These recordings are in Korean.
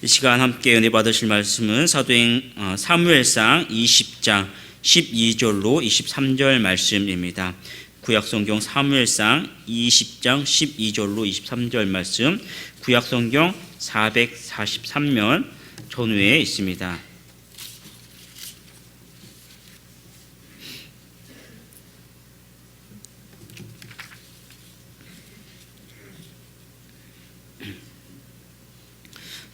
이 시간 함께 은혜 받으실 말씀은 사도행 사무엘상 20장 12절로 23절 말씀입니다. 구약성경 사무엘상 20장 12절로 23절 말씀, 구약성경 443면 전후에 있습니다.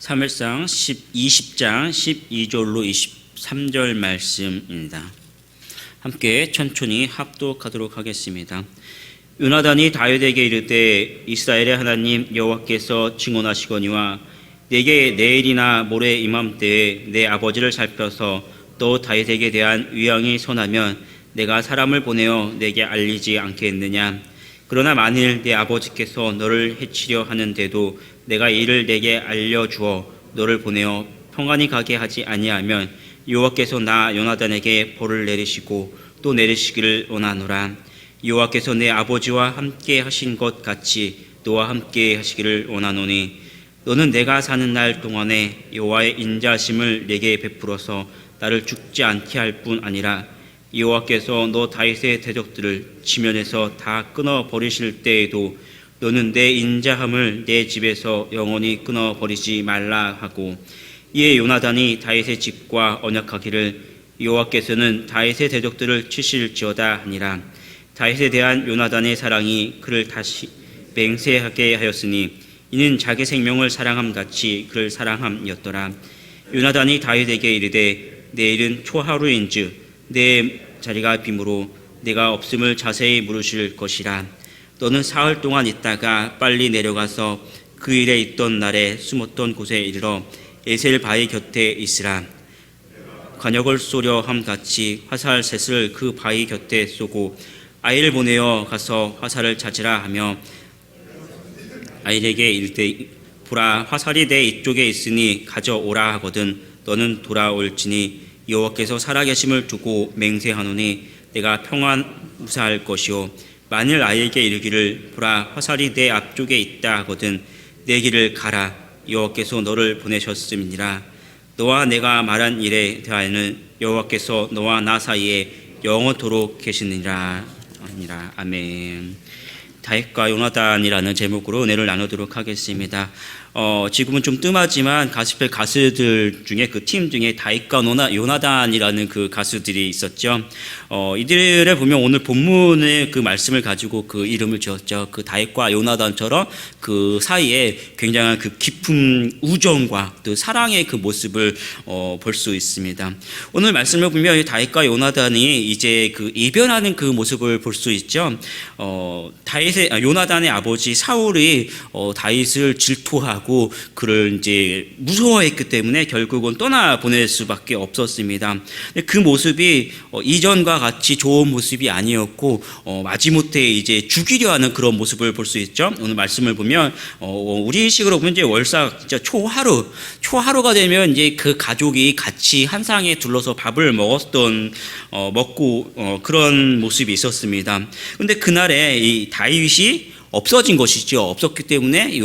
사무엘상 20장 12절로 23절 말씀입니다. 함께 천천히 합독하도록 하겠습니다. 요나단이 다윗에게 이르되 이스라엘의 하나님 여호와께서 증언하시거니와 내게 내일이나 모레 이맘때에 내 아버지를 살펴서 또 다윗에게 대한 위앙이 선하면 내가 사람을 보내어 내게 알리지 않겠느냐. 그러나 만일 내 아버지께서 너를 해치려 하는데도 내가 이를 내게 알려주어 너를 보내어 평안히 가게 하지 아니하면 여호와께서 나 요나단에게 벌을 내리시고 또 내리시기를 원하노라. 여호와께서 내 아버지와 함께 하신 것 같이 너와 함께 하시기를 원하노니 너는 내가 사는 날 동안에 여호와의 인자심을 내게 베풀어서 나를 죽지 않게 할 뿐 아니라 여호와께서 너 다윗의 대적들을 지면에서 다 끊어 버리실 때에도 너는 내 인자함을 내 집에서 영원히 끊어 버리지 말라 하고, 이에 요나단이 다윗의 집과 언약하기를 여호와께서는 다윗의 대적들을 치실지어다 하니라. 다윗에 대한 요나단의 사랑이 그를 다시 맹세하게 하였으니 이는 자기 생명을 사랑함 같이 그를 사랑함이었더라. 요나단이 다윗에게 이르되 내일은 초하루인즉 내 자리가 빔으로 내가 없음을 자세히 물으실 것이라. 너는 사흘 동안 있다가 빨리 내려가서 그 일에 있던 날에 숨었던 곳에 이르러 에셀 바위 곁에 있으라. 관역을 쏘려 함 같이 화살 셋을 그 바위 곁에 쏘고 아이를 보내어 가서 화살을 찾으라 하며 아이에게 이르되 보라 화살이 내 이쪽에 있으니 가져오라 하거든 너는 돌아올지니 여호와께서 살아계심을 두고 맹세하노니 내가 평안 무사할 것이요 만일 아이에게 이르기를 보라 화살이 내 앞쪽에 있다 하거든 내 길을 가라 여호와께서 너를 보내셨음이니라. 너와 내가 말한 일에 대하여는 여호와께서 너와 나 사이에 영원토록 계시느니라. 아멘. 다윗과 요나단이라는 제목으로 은혜를 나누도록 하겠습니다. 지금은 좀 뜸하지만 가스펠 가수들 중에 그 팀 중에 다윗과 요나단이라는 그 가수들이 있었죠. 이들을 보면 오늘 본문의 그 말씀을 가지고 그 이름을 지었죠. 그 다윗과 요나단처럼 그 사이에 굉장한 그 깊은 우정과 또 사랑의 그 모습을 볼 수 있습니다. 오늘 말씀을 보면 다윗과 요나단이 이제 그 이별하는 그 모습을 볼 수 있죠. 요나단의 아버지 사울이 다윗을 질투하고 그를 이제 무서워했기 때문에 결국은 떠나 보낼 수밖에 없었습니다. 그 모습이 이전과 같이 좋은 모습이 아니었고 마지못해 이제 죽이려 하는 그런 모습을 볼 수 있죠. 오늘 말씀을 보면 우리식으로 보면 이제 월삭 진짜 초하루가 되면 이제 그 가족이 같이 한 상에 둘러서 밥을 먹고 그런 모습이 있었습니다. 근데 그날에 이 다윗이 없어진 것이죠. 없었기 때문에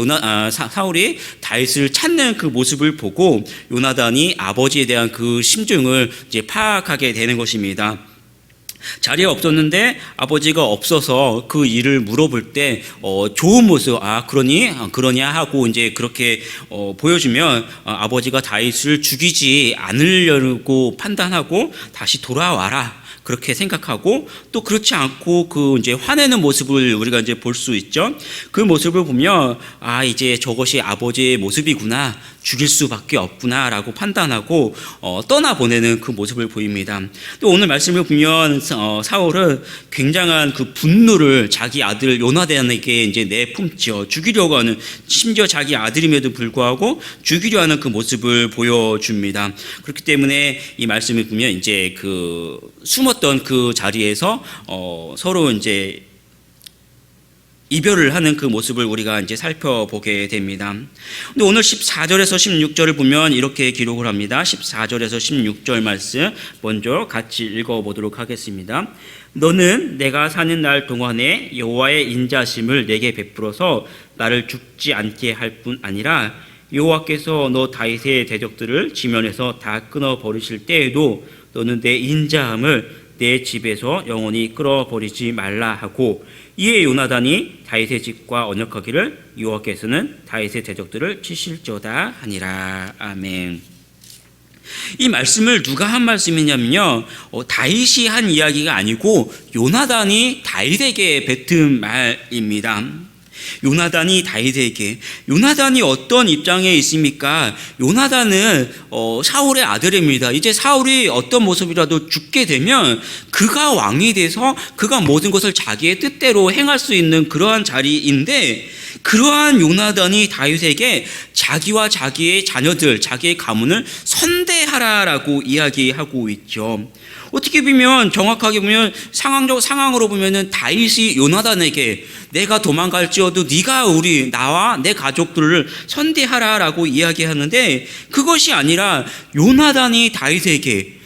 사울이 다윗을 찾는 그 모습을 보고 요나단이 아버지에 대한 그 심증을 이제 파악하게 되는 것입니다. 자리에 없었는데 아버지가 없어서 그 일을 물어볼 때 좋은 모습 그러냐 하고 이제 그렇게 보여주면 아버지가 다윗을 죽이지 않으려고 판단하고 다시 돌아와라. 그렇게 생각하고 또 그렇지 않고 그 이제 화내는 모습을 우리가 이제 볼 수 있죠. 그 모습을 보면 이제 저것이 아버지의 모습이구나. 죽일 수밖에 없구나라고 판단하고 떠나보내는 그 모습을 보입니다. 또 오늘 말씀을 보면 사울은 굉장한 그 분노를 자기 아들 요나단에게 이제 내품죠. 죽이려고 하는, 심지어 자기 아들임에도 불구하고 죽이려 하는 그 모습을 보여줍니다. 그렇기 때문에 이 말씀을 보면 이제 그 숨었던 그 자리에서 서로 이제 이별을 하는 그 모습을 우리가 이제 살펴보게 됩니다. 근데 오늘 14절에서 16절을 보면 이렇게 기록을 합니다. 14절에서 16절 말씀 먼저 같이 읽어보도록 하겠습니다. 너는 내가 사는 날 동안에 여호와의 인자심을 내게 베풀어서 나를 죽지 않게 할 뿐 아니라 여호와께서 너 다윗의 대적들을 지면에서 다 끊어 버리실 때에도 너는 내 인자함을 내 집에서 영원히 끌어버리지 말라 하고, 이에 요나단이 다윗의 집과 언약하기를 여호와께서는 다윗의 대적들을 치실저다 하니라. 아멘. 이 말씀을 누가 한 말씀이냐면요, 다윗이 한 이야기가 아니고 요나단이 다윗에게 뱉은 말입니다. 요나단이 다윗에게, 요나단이 어떤 입장에 있습니까? 요나단은 사울의 아들입니다. 이제 사울이 어떤 모습이라도 죽게 되면 그가 왕이 돼서 그가 모든 것을 자기의 뜻대로 행할 수 있는 그러한 자리인데, 그러한 요나단이 다윗에게 자기와 자기의 자녀들, 자기의 가문을 선대하라라고 이야기하고 있죠. 어떻게 보면, 정확하게 보면, 상황으로 보면은 다윗이 요나단에게 내가 도망갈지어도 네가 나와 내 가족들을 선대하라라고 이야기하는데, 그것이 아니라 요나단이 다윗에게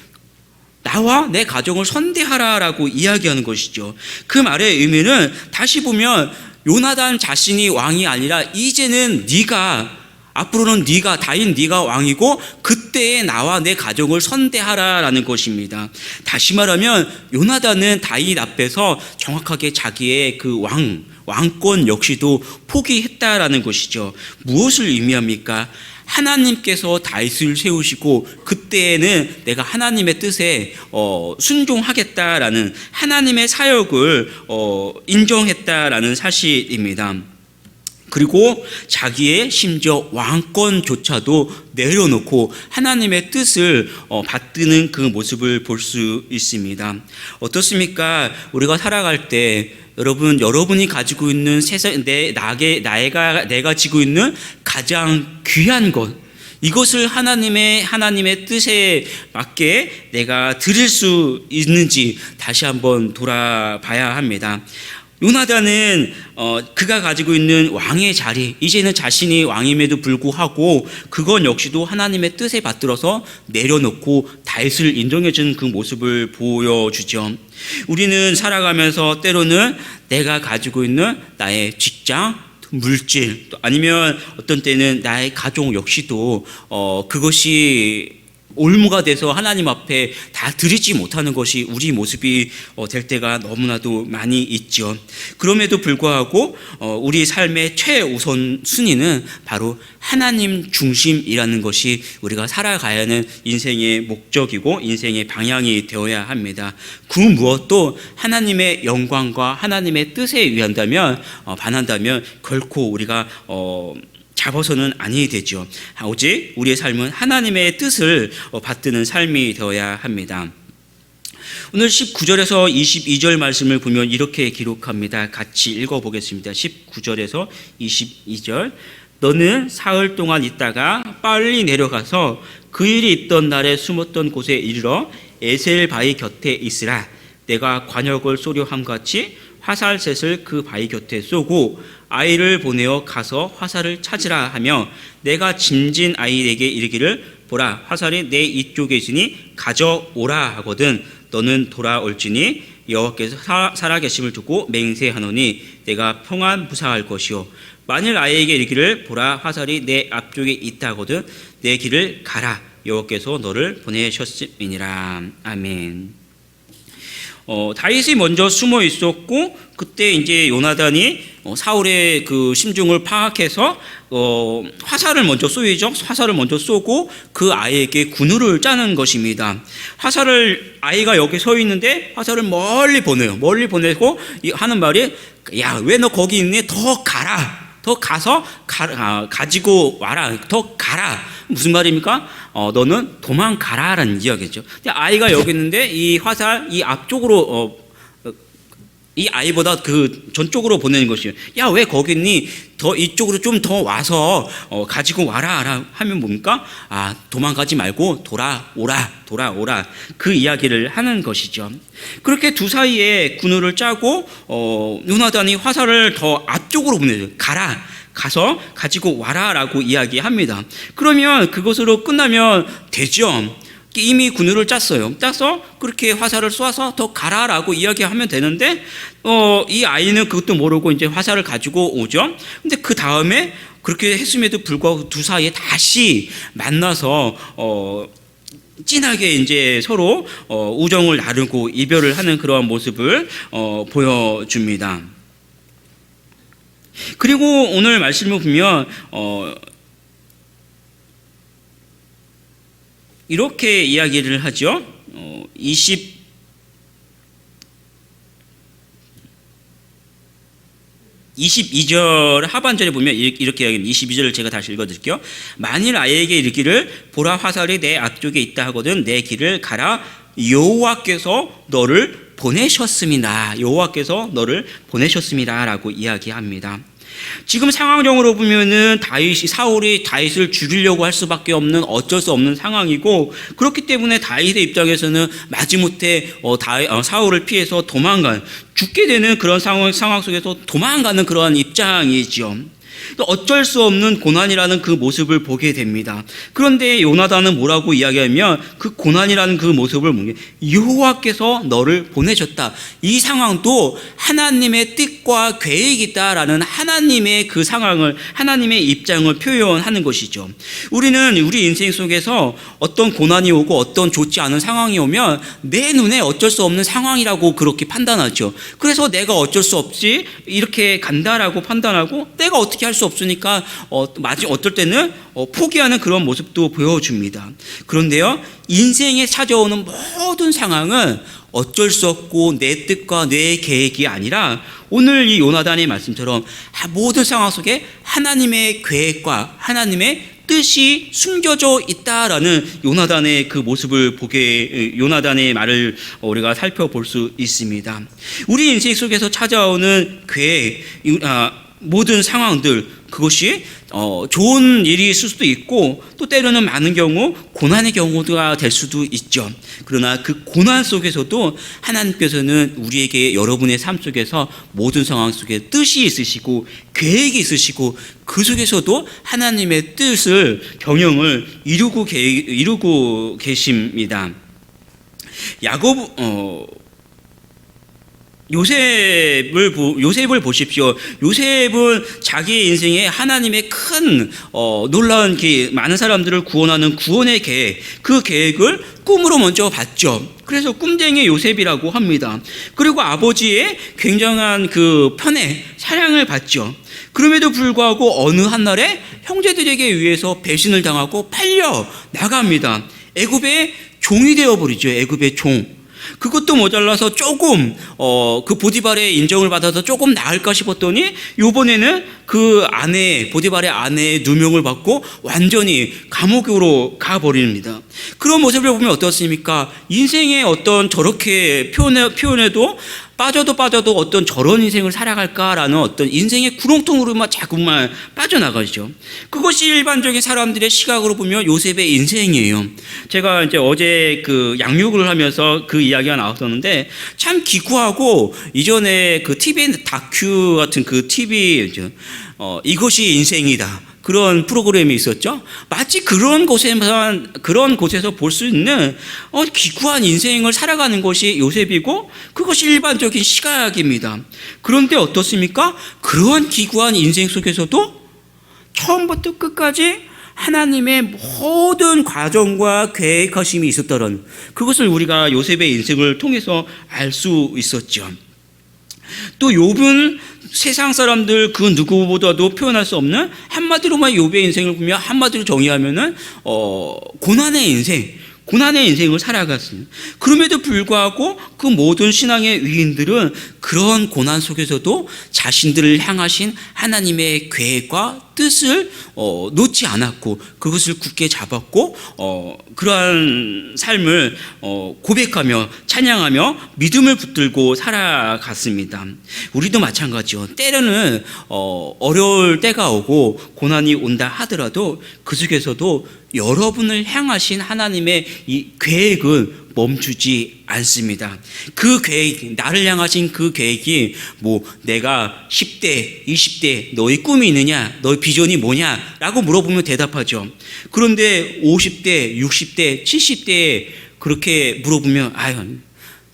나와 내 가정을 선대하라라고 이야기하는 것이죠. 그 말의 의미는 다시 보면 요나단 자신이 왕이 아니라 이제는 앞으로는 다윗 네가 왕이고 그때에 나와 내 가족을 선대하라라는 것입니다. 다시 말하면 요나단은 다윗 앞에서 정확하게 자기의 그 왕권 역시도 포기했다라는 것이죠. 무엇을 의미합니까? 하나님께서 다윗을 세우시고 그때에는 내가 하나님의 뜻에 순종하겠다라는 하나님의 사역을 인정했다라는 사실입니다. 그리고 자기의 심지어 왕권조차도 내려놓고 하나님의 뜻을 받드는 그 모습을 볼 수 있습니다. 어떻습니까? 우리가 살아갈 때 여러분이 가지고 있는 내가 지고 있는 가장 귀한 것, 이것을 하나님의 뜻에 맞게 내가 드릴 수 있는지 다시 한번 돌아봐야 합니다. 요나단은 그가 가지고 있는 왕의 자리, 이제는 자신이 왕임에도 불구하고 그건 역시도 하나님의 뜻에 받들어서 내려놓고 다윗을 인정해 주는 그 모습을 보여주죠. 우리는 살아가면서 때로는 내가 가지고 있는 나의 직장, 물질, 아니면 어떤 때는 나의 가족 역시도 그것이 올무가 돼서 하나님 앞에 다 드리지 못하는 것이 우리 모습이 될 때가 너무나도 많이 있죠. 그럼에도 불구하고 우리 삶의 최우선 순위는 바로 하나님 중심이라는 것이 우리가 살아가야 하는 인생의 목적이고 인생의 방향이 되어야 합니다. 그 무엇도 하나님의 영광과 하나님의 뜻에 반한다면 결코 우리가 잡아서는 아니 되죠. 오직 우리의 삶은 하나님의 뜻을 받드는 삶이 되어야 합니다. 오늘 19절에서 22절 말씀을 보면 이렇게 기록합니다. 같이 읽어보겠습니다. 19절에서 22절. 너는 사흘 동안 있다가 빨리 내려가서 그 일이 있던 날에 숨었던 곳에 이르러 에셀 바위 곁에 있으라. 내가 관역을 쏘려 함같이 화살셋을 그 바위 곁에 쏘고 아이를 보내어 가서 화살을 찾으라 하며 내가 짐진 아이에게 이르기를 보라 화살이 내 이쪽에 있으니 가져오라 하거든 너는 돌아올지니 여호와께서 살아계심을 두고 맹세하노니 내가 평안 무사할 것이요 만일 아이에게 이르기를 보라 화살이 내 앞쪽에 있다 하거든 내 길을 가라 여호와께서 너를 보내셨음이니라. 아멘. 다윗이 먼저 숨어 있었고 그때 이제 요나단이 사울의 그 심중을 파악해서 화살을 먼저 쏘이죠. 화살을 먼저 쏘고 그 아이에게 군우를 짜는 것입니다. 아이가 여기 서 있는데 화살을 멀리 보내요. 멀리 보내고 하는 말이 야, 왜 너 거기 있니? 더 가라. 더 가서 가지고 와라. 더 가라. 무슨 말입니까? 너는 도망가라라는 이야기죠. 근데 아이가 여기 있는데 이 화살 이 앞쪽으로 이 아이보다 그 전쪽으로 보내는 것이에요. 야, 왜 거기 있니? 더 이쪽으로 좀 더 와서 가지고 와라 하면 뭡니까? 도망가지 말고 돌아오라 그 이야기를 하는 것이죠. 그렇게 두 사이에 군우를 짜고 요나단이 화살을 더 앞쪽으로 보내요. 가서 가지고 와라라고 이야기합니다. 그러면 그것으로 끝나면 되죠. 이미 군우를 짜서 그렇게 화살을 쏘아서 더 가라라고 이야기하면 되는데 이 아이는 그것도 모르고 이제 화살을 가지고 오죠. 근데 그 다음에 그렇게 했음에도 불구하고 두 사이에 다시 만나서 진하게 이제 서로 우정을 나누고 이별을 하는 그러한 모습을 보여줍니다. 그리고 오늘 말씀을 보면 이렇게 이야기를 하죠. 22절 하반절에 보면 이렇게 이야기합니다. 22절을 제가 다시 읽어드릴게요. 만일 아이에게 이르기를 보라 화살이 내 앞쪽에 있다 하거든 내 길을 가라 여호와께서 너를 보내셨습니다. 여호와께서 너를 보내셨습니다 라고 이야기합니다. 지금 상황적으로 보면은 사울이 다윗을 죽이려고 할 수밖에 없는 어쩔 수 없는 상황이고, 그렇기 때문에 다윗의 입장에서는 마지못해 사울을 피해서 죽게 되는 그런 상황 속에서 도망가는 그러한 입장이지요. 또 어쩔 수 없는 고난이라는 그 모습을 보게 됩니다. 그런데 요나단은 뭐라고 이야기하면 그 고난이라는 그 모습을 여호와께서 너를 보내셨다. 이 상황도 하나님의 뜻과 계획이다라는 하나님의 그 상황을, 하나님의 입장을 표현하는 것이죠. 우리는 우리 인생 속에서 어떤 고난이 오고 어떤 좋지 않은 상황이 오면 내 눈에 어쩔 수 없는 상황이라고 그렇게 판단하죠. 그래서 내가 어쩔 수 없이 이렇게 간다라고 판단하고 내가 어떻게 할 수 없으니까 어떨 때는 포기하는 그런 모습도 보여줍니다. 그런데요, 인생에 찾아오는 모든 상황은 어쩔 수 없고 내 뜻과 내 계획이 아니라 오늘 이 요나단의 말씀처럼 모든 상황 속에 하나님의 계획과 하나님의 뜻이 숨겨져 있다라는 요나단의 그 모습을 요나단의 말을 우리가 살펴볼 수 있습니다. 우리 인생 속에서 찾아오는 계획, 모든 상황들, 그것이 좋은 일이 있을 수도 있고 또 때로는 많은 경우 고난의 경우가 될 수도 있죠. 그러나 그 고난 속에서도 하나님께서는 우리에게 여러분의 삶 속에서 모든 상황 속에 뜻이 있으시고 계획이 있으시고 그 속에서도 하나님의 뜻을 경영을 이루고 계십니다. 요셉을 보십시오. 요셉은 자기 인생에 하나님의 큰 놀라운 많은 사람들을 구원하는 구원의 계획, 그 계획을 꿈으로 먼저 봤죠. 그래서 꿈쟁이 요셉이라고 합니다. 그리고 아버지의 굉장한 그 편애, 사랑을 받죠. 그럼에도 불구하고 어느 한날에 형제들에게 의해서 배신을 당하고 팔려 나갑니다. 애굽의 종이 되어버리죠. 애굽의 종. 그것도 모자라서 조금 그 보디발의 인정을 받아서 조금 나을까 싶었더니 이번에는 그 보디발의 아내의 누명을 받고 완전히 감옥으로 가버립니다. 그런 모습을 보면 어떻습니까? 인생의 어떤 저렇게 표현해도 빠져도 어떤 저런 인생을 살아갈까라는 어떤 인생의 구렁텅으로만 자꾸만 빠져나가죠. 그것이 일반적인 사람들의 시각으로 보면 요셉의 인생이에요. 제가 이제 어제 그 양육을 하면서 그 이야기가 나왔었는데 참 기구하고, 이전에 그 TV 다큐 같은 그 TV 이것이 인생이다, 그런 프로그램이 있었죠. 마치 그런 곳에서 볼 수 있는 기구한 인생을 살아가는 것이 요셉이고 그것이 일반적인 시각입니다. 그런데 어떻습니까? 그러한 기구한 인생 속에서도 처음부터 끝까지 하나님의 모든 과정과 계획하심이 있었다는 그것을 우리가 요셉의 인생을 통해서 알 수 있었죠. 또 욥은 세상 사람들 그 누구보다도 표현할 수 없는, 한마디로만 욥의 인생을 보면 한마디로 정의하면은 고난의 인생을 살아갔습니다. 그럼에도 불구하고 그 모든 신앙의 위인들은 그런 고난 속에서도 자신들을 향하신 하나님의 계획과 뜻을 놓지 않았고 그것을 굳게 잡았고 그러한 삶을 고백하며 찬양하며 믿음을 붙들고 살아갔습니다. 우리도 마찬가지죠. 때로는 어려울 때가 오고 고난이 온다 하더라도 그 속에서도 여러분을 향하신 하나님의 이 계획은 멈추지 않습니다. 그 계획, 나를 향하신 그 계획이 내가 10대, 20대 너의 꿈이 있느냐, 너의 비전이 뭐냐 라고 물어보면 대답하죠. 그런데 50대, 60대, 70대에 그렇게 물어보면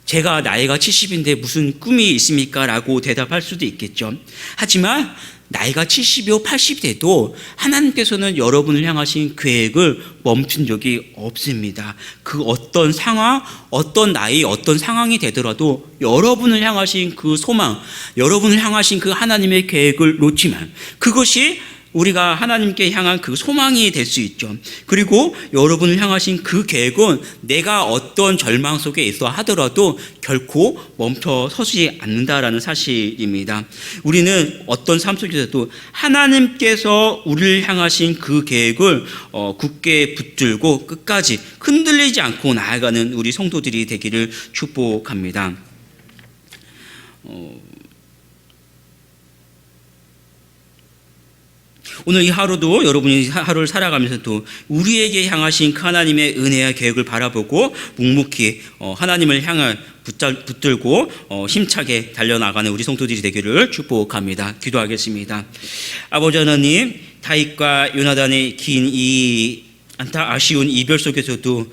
제가 나이가 70인데 무슨 꿈이 있습니까? 라고 대답할 수도 있겠죠. 하지만 나이가 70이요 80이 돼도 하나님께서는 여러분을 향하신 계획을 멈춘 적이 없습니다. 그 어떤 상황, 어떤 나이, 어떤 상황이 되더라도 여러분을 향하신 그 소망, 여러분을 향하신 그 하나님의 계획을 놓지만 그것이 우리가 하나님께 향한 그 소망이 될 수 있죠. 그리고 여러분을 향하신 그 계획은 내가 어떤 절망 속에 있어 하더라도 결코 멈춰 서지 않는다라는 사실입니다. 우리는 어떤 삶 속에서도 하나님께서 우리를 향하신 그 계획을 굳게 붙들고 끝까지 흔들리지 않고 나아가는 우리 성도들이 되기를 축복합니다. 오늘 이 하루도 여러분이 하루를 살아가면서도 우리에게 향하신 그 하나님의 은혜와 계획을 바라보고 묵묵히 하나님을 향해 붙들고 힘차게 달려나가는 우리 성도들이 되기를 축복합니다. 기도하겠습니다. 아버지 하나님, 다윗과 요나단의 긴 이 아쉬운 이별 속에서도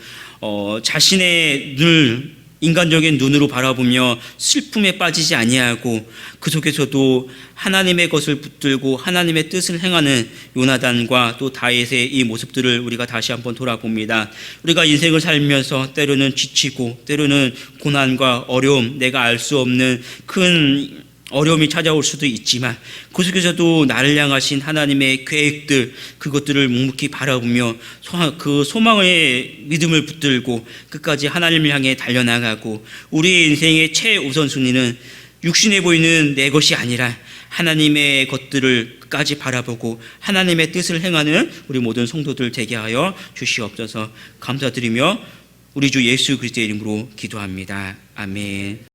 자신의 눈을 인간적인 눈으로 바라보며 슬픔에 빠지지 아니하고 그 속에서도 하나님의 것을 붙들고 하나님의 뜻을 행하는 요나단과 또 다윗의 이 모습들을 우리가 다시 한번 돌아봅니다. 우리가 인생을 살면서 때로는 지치고 때로는 고난과 어려움, 내가 알 수 없는 큰 어려움이 찾아올 수도 있지만 그 속에서도 나를 향하신 하나님의 계획들, 그것들을 묵묵히 바라보며 그 소망의 믿음을 붙들고 끝까지 하나님을 향해 달려나가고 우리의 인생의 최우선순위는 육신에 보이는 내 것이 아니라 하나님의 것들을 끝까지 바라보고 하나님의 뜻을 행하는 우리 모든 성도들 되게 하여 주시옵소서. 감사드리며 우리 주 예수 그리스도의 이름으로 기도합니다. 아멘.